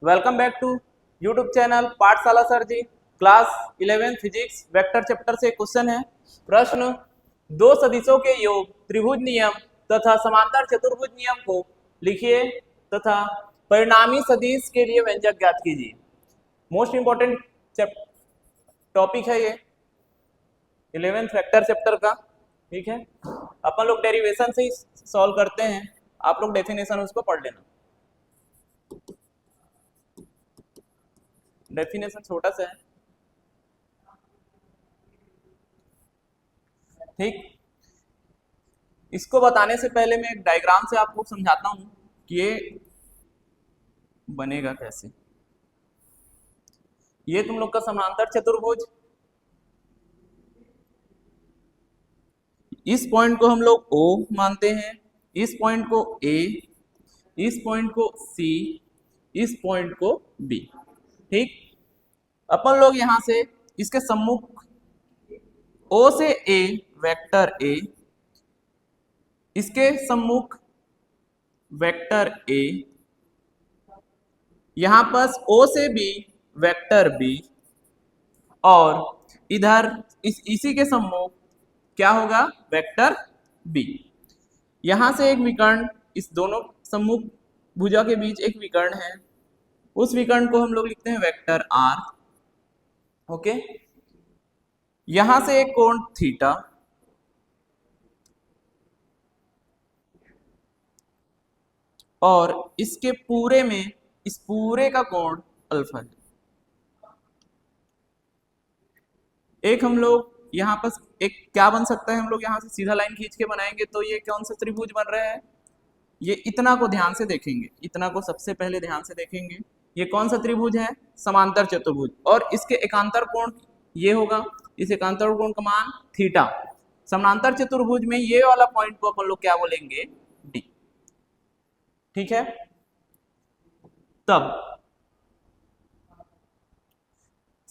Welcome back to YouTube channel Pathshala sir ji. Class 11 physics vector chapter से question है। प्रश्न, दो सदिशों के योग त्रिभुज नियम तथा समांतर चतुर्भुज नियम को लिखिए तथा परिणामी सदिश के लिए व्यंजक ज्ञात कीजिए। मोस्ट इंपॉर्टेंट टॉपिक है ये 11th वेक्टर चैप्टर का। ठीक है, अपन लोग डेरिवेशन से ही सॉल्व करते हैं, आप लोग डेफिनेशन उसको पढ़ लेना। डेफिनेशन छोटा सा है, ठीक। इसको बताने से पहले मैं एक डायग्राम से आपको समझाता हूं कि ये बनेगा कैसे। ये तुम लोग का समांतर चतुर्भुज, इस पॉइंट को हम लोग O मानते हैं, इस पॉइंट को A, इस पॉइंट को C, इस पॉइंट को B। ठीक, अपन लोग यहां से इसके सम्मुख O से A वेक्टर A, इसके सम्मुख वेक्टर A, यहां पर O से B वेक्टर B, और इधर इसी के सम्मुख क्या होगा, वेक्टर B। यहां से एक विकर्ण, इस दोनों सम्मुख भुजा के बीच एक विकर्ण है, उस विकर्ण को हम लोग लिखते हैं वेक्टर R। ओके, यहां से एक कोण थीटा, और इसके पूरे में इस पूरे का कोण अल्फा है। एक हम लोग यहाँ पर एक क्या बन सकता है, हम लोग यहाँ से सीधा लाइन खींच के बनाएंगे तो ये कौन सा त्रिभुज बन रहा है, ये इतना को ध्यान से देखेंगे, इतना को सबसे पहले ध्यान से देखेंगे। ये कौन सा त्रिभुज है, समांतर चतुर्भुज, और इसके एकांतर कोण ये होगा, इस एकांतर कोण का मान थीटा। समांतर चतुर्भुज में ये वाला पॉइंट को अपन लोग क्या बोलेंगे, डी। ठीक है, तब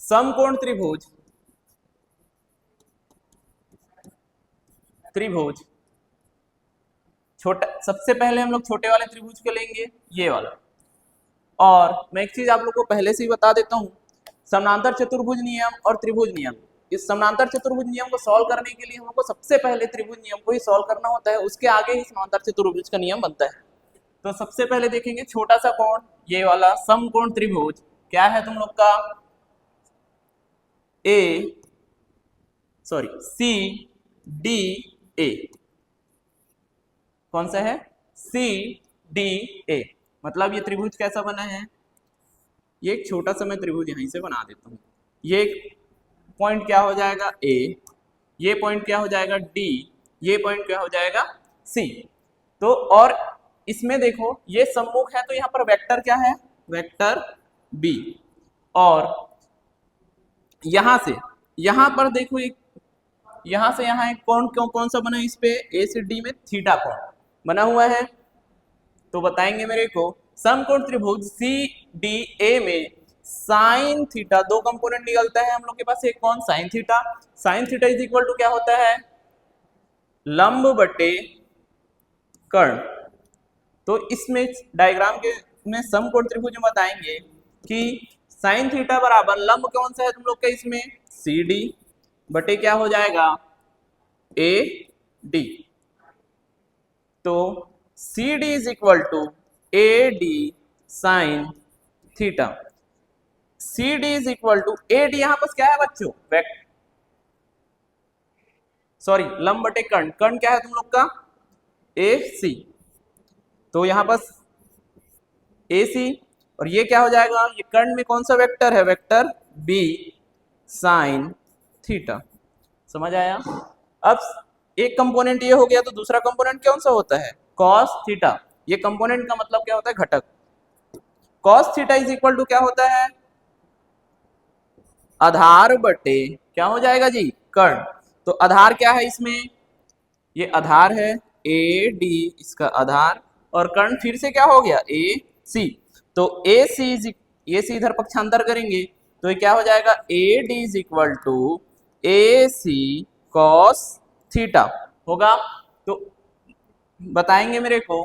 समकोण त्रिभुज छोटा, सबसे पहले हम लोग छोटे वाले त्रिभुज को लेंगे, ये वाला। और मैं एक चीज आप लोग को पहले से ही बता देता हूं, समांतर चतुर्भुज नियम और त्रिभुज नियम, इस समांतर चतुर्भुज नियम को सॉल्व करने के लिए हमको सबसे पहले त्रिभुज नियम को ही सॉल्व करना होता है, उसके आगे ही समांतर चतुर्भुज का नियम बनता है। तो सबसे पहले देखेंगे छोटा सा कोण, ये वाला समकोण त्रिभुज क्या है तुम लोग का, सी डी ए। कौन सा है, सी डी ए। मतलब ये त्रिभुज कैसा बना है, ये एक छोटा सा मैं त्रिभुज यहीं से बना देता हूँ। ये पॉइंट क्या हो जाएगा ए, ये पॉइंट क्या हो जाएगा डी, ये पॉइंट क्या हो जाएगा सी। तो और इसमें देखो ये सम्मुख है, तो यहाँ पर वेक्टर क्या है, वेक्टर बी। और यहां से यहां पर देखो एक, यहां से यहां एक कोण कौन सा बना है, इस पे ए से डी में थीटा कोण बना हुआ है। तो बताएंगे मेरे को, समकोण त्रिभुज सी डी ए में साइन थीटा, दो कंपोनेंट निकलता है हम लोग के पास, एक कौन, sine theta. Sine theta is equal to क्या होता है, लंब बटे कर्ण। तो इसमें डायग्राम के में समकोण त्रिभुज में बताएंगे कि साइन थीटा बराबर लंब कौन सा है तुम लोग का, इसमें सी डी बटे क्या हो जाएगा, ए डी। तो C D is equal to A D sine theta. C D is equal to A D, यहां पर क्या है बच्चों, सॉरी लंब बटे कर्ण, कर्ण क्या है तुम लोग का, ए सी। तो यहां पर ए सी, और ये क्या हो जाएगा, ये कर्ण में कौन सा वेक्टर है, वेक्टर बी साइन थीटा। समझ आया। अब एक कंपोनेंट ये हो गया, तो दूसरा कंपोनेंट कौन सा होता है, कॉस थीटा। ये कंपोनेंट का मतलब क्या होता है, घटक। Cos theta is equal to क्या होता है, आधार बटे क्या हो जाएगा जी, कर्ण। तो आधार क्या है इसमें, ये आधार है ए डी, इसका आधार, और कर्ण फिर से क्या हो गया, ए सी। तो ए सी, ये सी इधर पक्षांतर करेंगे तो ये क्या हो जाएगा, A D is equal to A C cos theta होगा। तो बताएंगे मेरे को,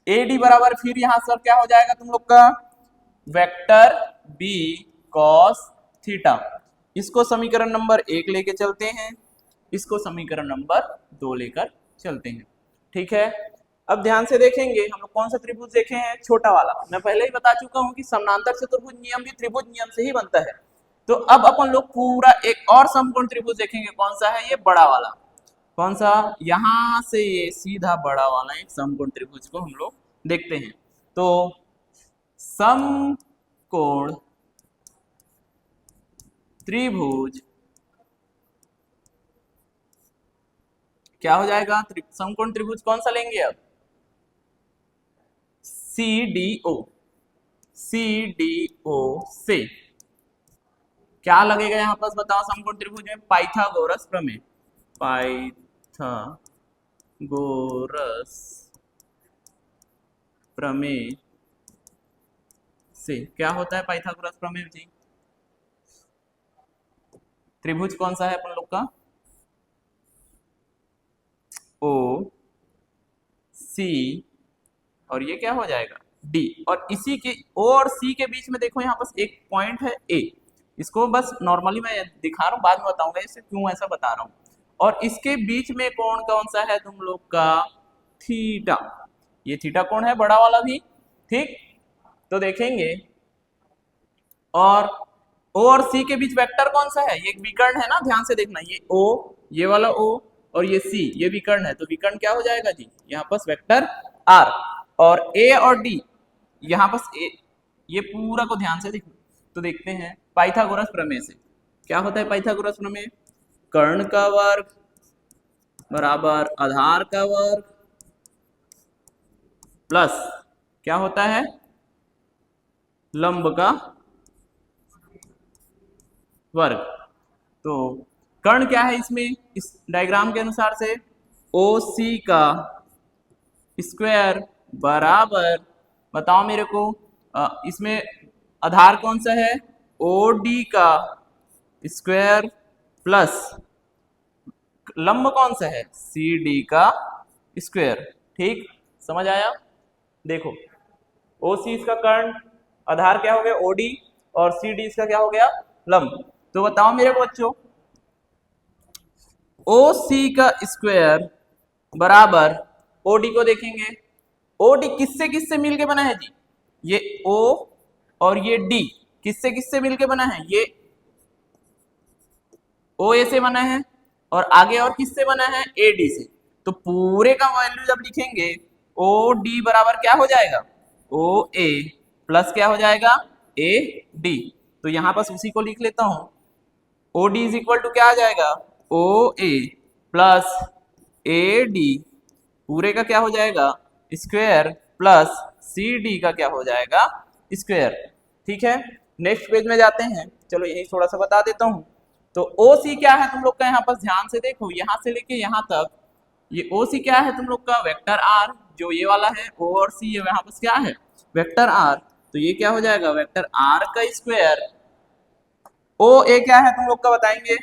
ए डी बराबर फिर यहां सर क्या हो जाएगा तुम लोग का वेक्टर बी कॉस थीटा। इसको समीकरण नंबर 1 लेके चलते हैं, इसको समीकरण नंबर 2 लेकर चलते हैं। ठीक है, अब ध्यान से देखेंगे हम लोग कौन सा त्रिभुज देखे हैं, छोटा वाला। मैं पहले ही बता चुका हूं कि समानांतर चतुर्भुज नियम भी त्रिभुज नियम से ही बनता है। तो अब अपन लोग पूरा एक और समकोण त्रिभुज देखेंगे, कौन सा है, ये बड़ा वाला। कौन सा, यहां से ये सीधा बड़ा वाला एक समकोण त्रिभुज को हम लोग देखते हैं। तो समकोण त्रिभुज क्या हो जाएगा, समकोण त्रिभुज कौन सा लेंगे अब, CDO। CDO से क्या लगेगा यहां पर बताओ, समकोण त्रिभुज में पाइथागोरस प्रमेय। पाइथागोरस प्रमेय से क्या होता है, पाइथागोरस प्रमेय जी, त्रिभुज कौन सा है अपन लोग का, ओ सी और ये क्या हो जाएगा डी, और इसी के ओ और सी के बीच में देखो यहाँ पास एक पॉइंट है ए। इसको बस नॉर्मली मैं दिखा रहा हूँ, बाद में बताऊंगा इसे क्यों ऐसा बता रहा हूँ। और इसके बीच में कोण कौन सा है तुम लोग का, थीटा। ये थीटा कोण है बड़ा वाला भी। ठीक, तो देखेंगे, और ओ और सी के बीच वेक्टर कौन सा है, ये एक विकर्ण है ना, ध्यान से देखना, ये ओ, ये वाला ओ और ये सी, ये विकर्ण है। तो विकर्ण क्या हो जाएगा जी, यहाँ पास वेक्टर आर, और ए और डी यहाँ पास ए, ये पूरा को ध्यान से देखो। तो देखते हैं पाइथागोरस प्रमेय से क्या होता है। पाइथागोरस प्रमेय, कर्ण का वर्ग बराबर आधार का वर्ग प्लस क्या होता है, लंब का वर्ग। तो कर्ण क्या है इसमें, इस डायग्राम के अनुसार से ओ सी का स्क्वायर बराबर, बताओ मेरे को, इसमें आधार कौन सा है, ओ डी का स्क्वायर प्लस लंब कौन सा है, सी डी का स्क्वायर। ठीक, समझ आया। देखो ओ सी इसका कर्ण, आधार क्या हो गया ओ डी, और सी डी इसका क्या हो गया लंब। तो बताओ मेरे बच्चों, ओ सी का स्क्वायर बराबर ओ डी को देखेंगे, ओ डी किससे किससे मिलके बना है जी, ये ओ और ये डी किससे किससे मिलके बना है, ये ओ ए से बना है, और आगे और किससे बना है, ए डी से। तो पूरे का वैल्यू जब लिखेंगे, ओ डी बराबर क्या हो जाएगा, ओ ए प्लस क्या हो जाएगा, ए डी। तो यहां पर उसी को लिख लेता हूं, O D is equal to क्या आ जाएगा, ओ ए प्लस ए डी पूरे का क्या हो जाएगा स्क्वायर प्लस सी डी का क्या हो जाएगा स्क्वायर। ठीक है, नेक्स्ट पेज में जाते हैं, चलो यही थोड़ा सा बता देता हूं। तो ओ सी क्या है तुम लोग का, यहाँ पर ध्यान से देखो, यहां से लेके यहां तक ये ओ सी क्या है तुम लोग का, वेक्टर आर, जो ये वाला है ओ और सी, ये यहाँ पर क्या है वेक्टर आर। तो ये क्या हो जाएगा वेक्टर आर का स्क्वायर, ओ ए क्या है तुम लोग का बताएंगे,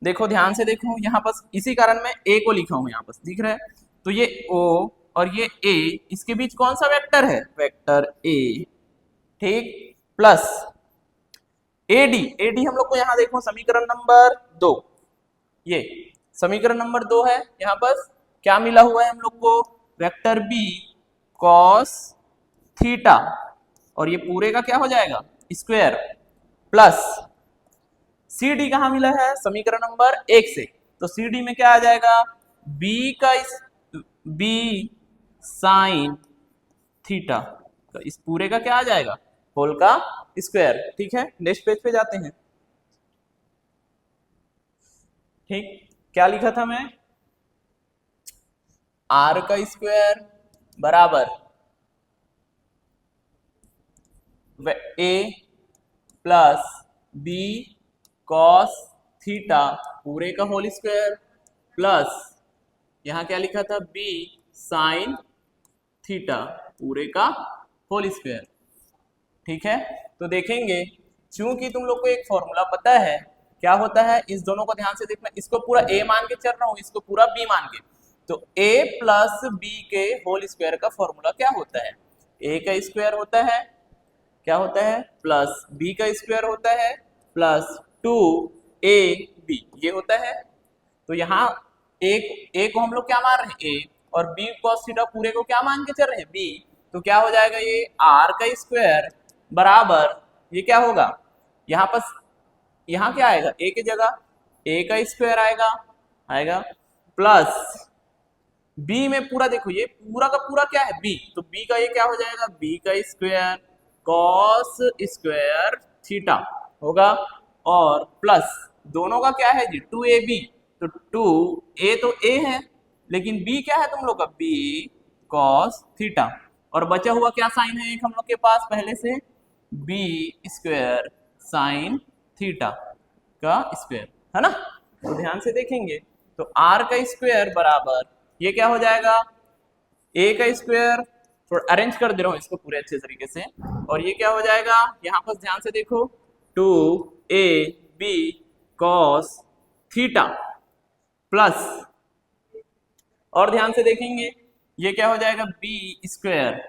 देखो ध्यान से देखो, यहाँ पर इसी कारण मैं ए को लिखा हूं, यहाँ पर दिख रहा है। तो ये ओ और ये ए, इसके बीच कौन सा वेक्टर है, वेक्टर ए। ठीक, प्लस एडी, एडी हम लोग को यहाँ देखो समीकरण नंबर 2, ये समीकरण नंबर 2 है। यहाँ पर क्या मिला हुआ है हम लोग को, वेक्टर बी कॉस थीटा, और ये पूरे का क्या हो जाएगा स्क्वायर प्लस सी डी कहाँ मिला है, समीकरण नंबर 1 से। तो सी डी में क्या आ जाएगा, बी साइन थीटा, तो इस पूरे का क्या आ जाएगा, होल का स्क्वायर। ठीक है, नेक्स्ट पेज पे जाते हैं। ठीक, क्या लिखा था मैं, आर का स्क्वायर बराबर ए प्लस बी कॉस थीटा पूरे का होल स्क्वायर प्लस यहां क्या लिखा था, बी साइन थीटा पूरे का होल स्क्वायर। ठीक है, तो देखेंगे, चूंकि तुम लोग को एक फॉर्मूला पता है क्या होता है, इस दोनों को ध्यान से देखना, इसको पूरा ए मान के चल रहा हूं, इसको पूरा बी मान के। तो a प्लस बी के होल स्क्वायर का फॉर्मूला क्या होता है? a का स्क्वायर होता है, क्या होता है, प्लस b का स्क्वायर होता है प्लस 2ab ये होता है। तो यहाँ a को हम लोग क्या मान रहे हैं, a, और b cos थीटा पूरे को क्या मान के चल रहे हैं, b। तो क्या हो जाएगा, ये r का स्क्वायर बराबर, ये क्या होगा, यहाँ पर यहाँ क्या आएगा, a की जगह a का स्क्वायर आएगा आएगा प्लस b में पूरा, देखो ये पूरा का पूरा क्या है b, तो b का ये क्या हो जाएगा, b का स्क्वायर कॉस स्क्वायर थीटा होगा, और प्लस दोनों का क्या है जी 2ab, तो 2a तो a है लेकिन b क्या है तुम लोग का, b कॉस थीटा, और बचा हुआ क्या साइन है एक हम लोग के पास पहले से, b स्क्वायर साइन थीटा का स्क्वायर है ना। तो ध्यान से देखेंगे तो r का स्क्वायर बराबर ये क्या हो जाएगा, a का स्क्वायर, थोड़ा अरेंज कर दे रहा हूँ इसको पूरे अच्छे तरीके से, और ये क्या हो जाएगा, यहाँ पर ध्यान से देखो 2ab cos थीटा प्लस, और ध्यान से देखेंगे ये क्या हो जाएगा, b स्क्वायर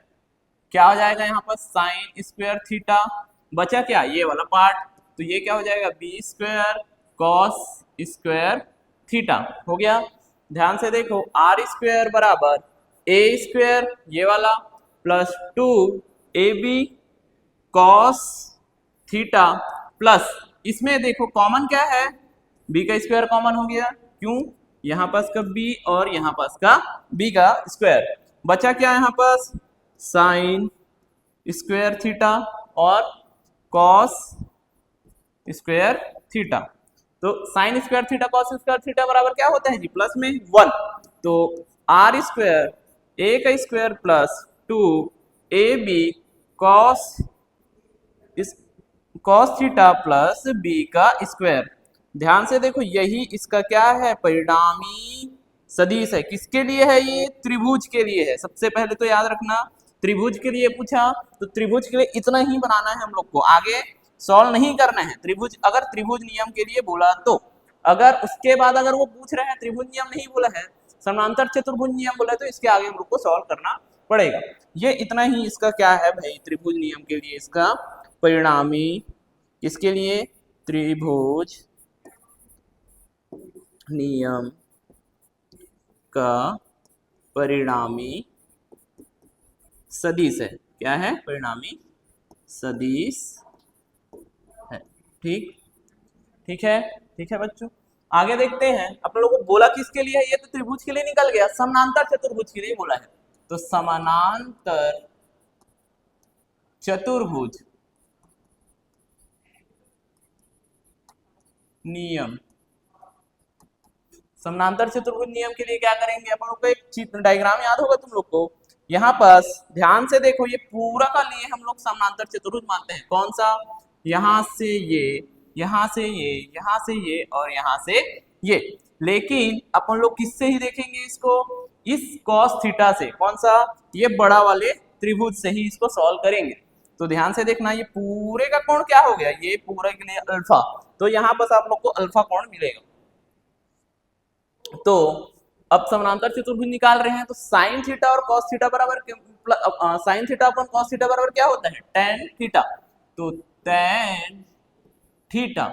क्या हो जाएगा यहाँ पर साइन स्क्वायर थीटा, बचा क्या ये वाला पार्ट, तो ये क्या हो जाएगा b square cos square theta हो गया। ध्यान से देखो r स्क्वायर बराबर a स्क्वायर ये वाला plus 2ab cos theta plus, इसमें देखो कॉमन क्या है, b का स्क्वायर कॉमन हो गया, क्यों, यहाँ पास का b और यहाँ पास का b का स्क्वायर, बचा क्या यहाँ पास साइन स्क्वायर थीटा और कॉस स्क्वायर थीटा। तो sine square theta cos square theta बराबर क्या होता है जी, प्लस में 1, तो आर स्क्वायर ए का square plus 2ab cos cos theta plus b का स्क्वायर। ध्यान से देखो यही इसका क्या है, परिणामी सदिश है, किसके लिए है, ये त्रिभुज के लिए है। सबसे पहले तो याद रखना त्रिभुज के लिए पूछा तो त्रिभुज के लिए इतना ही बनाना है हम लोग को, आगे सॉल्व नहीं करना है। त्रिभुज अगर त्रिभुज नियम के लिए बोला तो, अगर उसके बाद अगर वो पूछ रहे हैं त्रिभुज नियम नहीं बोला है, समांतर चतुर्भुज नियम बोला है, तो इसके आगे हम लोग को सॉल्व करना पड़ेगा। ये इतना ही इसका क्या है भाई, त्रिभुज नियम के लिए इसका परिणामी, किसके लिए, त्रिभुज नियम का परिणामी सदिश है, क्या है, परिणामी सदिश है। ठीक ठीक है, ठीक है बच्चों, आगे देखते हैं। आप लोगों को बोला किसके लिए है, ये तो त्रिभुज के लिए निकल गया, समानांतर चतुर्भुज के लिए बोला है। तो समानांतर चतुर्भुज नियम, समानांतर चतुर्भुज नियम के लिए क्या करेंगे, अपन लोग को एक चित्र डायग्राम याद होगा तुम लोग को, यहाँ पास ध्यान से देखो ये पूरा का लिए हम लोग समानांतर चतुर्भुज मानते हैं, कौन सा, यहाँ से ये, यहाँ से ये, यहाँ से ये और यहाँ से ये, लेकिन अपन लोग किससे ही देखेंगे इसको, इस cos थीटा से, कौन सा, ये बड़ा वाले त्रिभुज से ही इसको सॉल्व करेंगे। तो ध्यान से देखना ये पूरे का कोण क्या हो गया, ये पूरे के लिए अल्फा, तो यहाँ पर आप लोग को अल्फा कोण मिलेगा। तो अब समानांतर चतुर्भुज निकाल रहे हैं, तो साइन थीटा और कॉस थीटा बराबर, साइन थीटा अपन कॉस थीटा बराबर क्या होता है, टेन थीटा, तो टेन थीटा,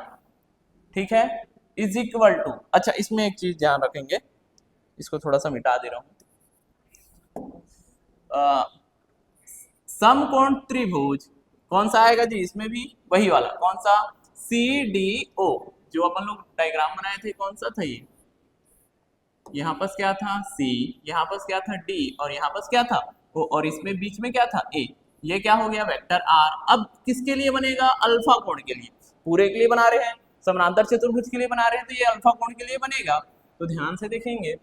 ठीक है, इज इक्वल टू, अच्छा इसमें एक चीज ध्यान रखेंगे, इसको थोड़ा सा मिटा दे रहा हूं, समकोण त्रिभुज कौन सा आएगा जी, इसमें भी वही वाला, कौन सा, CDO, जो अपन लोग डायग्राम बनाए थे, कौन सा था ये, यहाँ पास क्या था C, यहाँ पास क्या था D, और यहाँ पास क्या था O, और इसमें बीच में क्या था A, ये क्या हो गया वेक्टर R। अब किसके लिए बनेगा, अल्फा कोण के लिए, पूरे के लिए बना रहे हैं, समानांतर चतुर्भुज के लिए बना रहे हैं, तो ये अल्फा कोण के लिए बनेगा। तो ध्यान से देखेंगे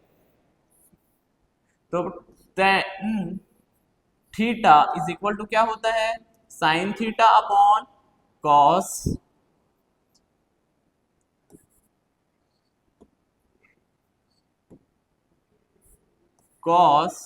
तो tan theta is equal to क्या होता है, sine theta upon cos cos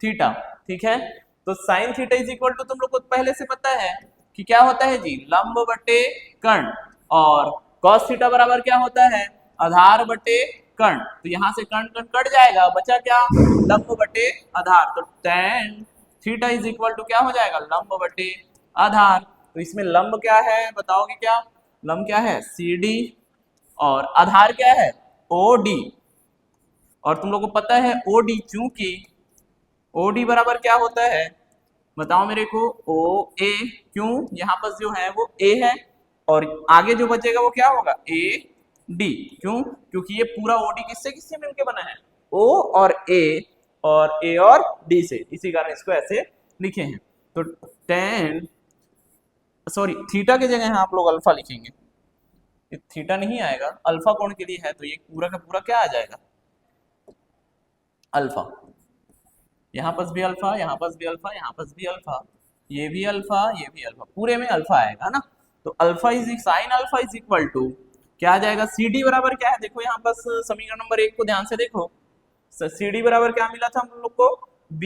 theta, ठीक है। तो sine theta is equal to तुम लोग को पहले से पता है कि क्या होता है जी, लंब बटे कर्ण, और कॉस थीटा बराबर क्या होता है, आधार बटे कर्ण, तो यहाँ से कर्ण कर्ण कट जाएगा, बचा क्या, लंब बटे आधार। तो tan theta is equal to क्या हो जाएगा, लंब बटे आधार। तो इसमें लंब क्या है बताओगे क्या, लंब क्या है CD और आधार क्या है OD। और तुम लोग को पता है OD, चूंकि OD बराबर क्या होता है बताओ मेरे को, OA। क्यों, यहाँ पर जो है वो A है और आगे जो बचेगा वो क्या होगा AD। क्यों, क्योंकि ये पूरा OD किससे किससे मिलके बना है, O और A और D से, इसी कारण इसको ऐसे लिखे हैं। तो tan सॉरी थीटा की जगह आप लोग अल्फा लिखेंगे, थीटा नहीं आएगा, अल्फा कोण के लिए है, तो ये पूरा का पूरा क्या आ जाएगा अल्फा। यहाँ पास भी अल्फा, यहाँ पास भी अल्फा, यहाँ पास भी अल्फा, ये भी अल्फा, ये भी अल्फा, पूरे में अल्फा आएगा ना। तो alpha is sine alpha is equal to क्या आ जाएगा, CD बराबर क्या है, देखो यहाँ पास समीकरण नंबर 1 को ध्यान से देखो, CD बराबर क्या मिला था हम लोग को, B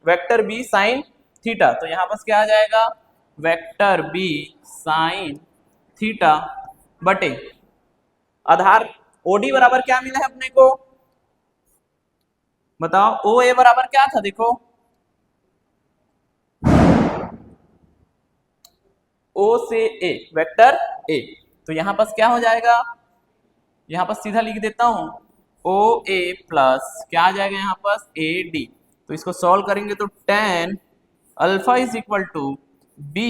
vector B sine theta. तो यहाँ पास क्या आ जाएगा, वेक्टर B साइन थीटा बटे आधार OD बराबर क्या मिला है अपने को बताओ, OA बराबर क्या था देखो, O से A वेक्टर A। तो यहां पास क्या हो जाएगा, यहां पास सीधा लिख देता हूं OA प्लस क्या आ जाएगा यहाँ पास AD। तो इसको सॉल्व करेंगे तो tan alpha is equal to B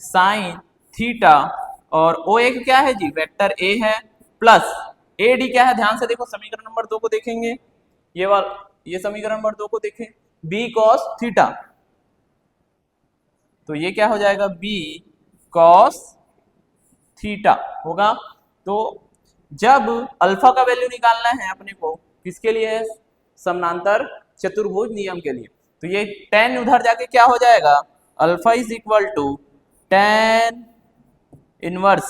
sine theta और OA क्या है जी वेक्टर A है, प्लस AD क्या है, ध्यान से देखो समीकरण नंबर 2 को देखेंगे, ये समीकरण नंबर 2 को देखें, B cos थीटा। तो ये क्या हो जाएगा B cos थीटा होगा। तो जब अल्फा का वैल्यू निकालना है अपने को किसके लिए, समानांतर चतुर्भुज नियम के लिए, तो ये tan उधर जाके क्या हो जाएगा, alpha is equal to tan inverse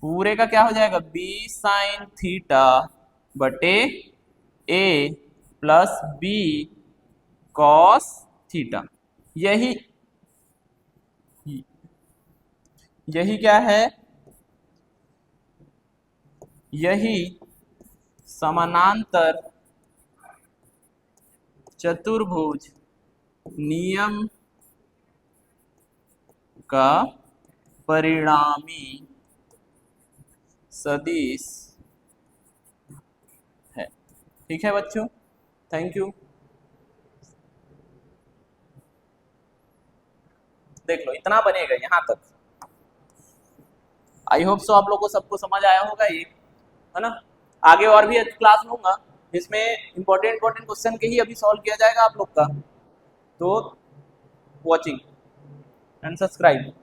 पूरे का क्या हो जाएगा B साइन थीटा बटे A plus B cos theta. यही क्या है, यही समानांतर चतुर्भुज नियम का परिणामी सदिश है। ठीक है बच्चों, थैंक यू। देख लो इतना बनेगा यहाँ तक, आई होप सो आप लोग को सबको समझ आया होगा ये, है ना। आगे और भी क्लास लूंगा जिसमें इंपॉर्टेंट क्वेश्चन के ही अभी सॉल्व किया जाएगा आप लोग का। तो वॉचिंग एंड सब्सक्राइब।